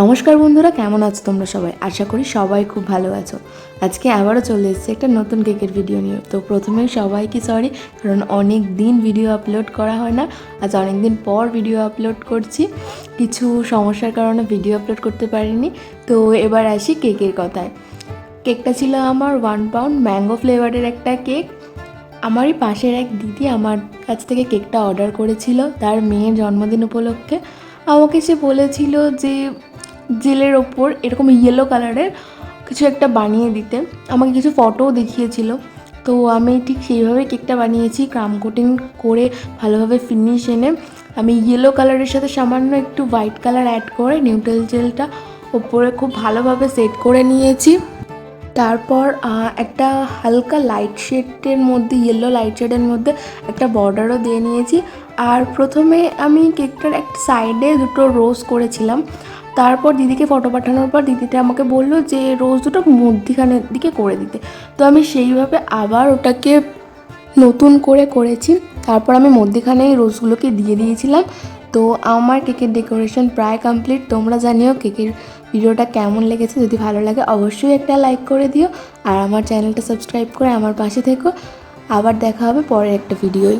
নমস্কার বন্ধুরা, কেমন আছো তোমরা সবাই? আশা করি সবাই খুব ভালো আছো। আজকে আবারও চলে এসেছি একটা নতুন কেকের ভিডিও নিয়ে। তো প্রথমেই সবাইকে সরি, কারণ অনেক দিন ভিডিও আপলোড করা হয় না। আজ অনেক দিন পর ভিডিও আপলোড করছি, কিছু সমস্যার কারণে ভিডিও আপলোড করতে পারিনি। তো এবার আসি কেকের কথায়। কেকটা ছিল আমার 1 পাউন্ড ম্যাঙ্গো ফ্লেভারের একটা কেক। আমারই পাশের এক দিদি আমার কাছ থেকে কেকটা অর্ডার করেছিল তার মেয়ের জন্মদিন উপলক্ষে। আমাকে সে বলেছিল যে জেলের ওপর এরকম ইয়েলো কালারের কিছু একটা বানিয়ে দিতে। আমাকে কিছু ফটোও দেখিয়েছিল। তো আমি ঠিক সেইভাবে কেকটা বানিয়েছি, ক্রাম কোটিং করে ভালোভাবে ফিনিশ এনে আমি ইয়েলো কালারের সাথে সামান্য একটু হোয়াইট কালার অ্যাড করে নিউট্রাল জেলটা ওপরে খুব ভালোভাবে সেট করে নিয়েছি। তারপর একটা হালকা লাইট শেডের মধ্যে, ইয়েলো লাইট শেডের মধ্যে একটা বর্ডারও দিয়ে নিয়েছি। আর প্রথমে আমি কেকটার একটা সাইডে দুটো রোজ করেছিলাম। তারপর দিদিকে ফটো পাঠানোর পর দিদিটা আমাকে বললো যে রোজ দুটো মধ্যিখানের দিকে করে দিতে। তো আমি সেইভাবে আবার ওটাকে নতুন করে করেছি। তারপর আমি মধ্যিখানে এই রোজগুলোকে দিয়ে দিয়েছিলাম। তো আমার কেকের ডেকোরেশন প্রায় কমপ্লিট। তোমরা জানিও কেকের ভিডিওটা কেমন লেগেছে। যদি ভালো লাগে অবশ্যই একটা লাইক করে দিও, আর আমার চ্যানেলটা সাবস্ক্রাইব করে আমার পাশে থেকো। আবার দেখা হবে পরের একটা ভিডিওয়।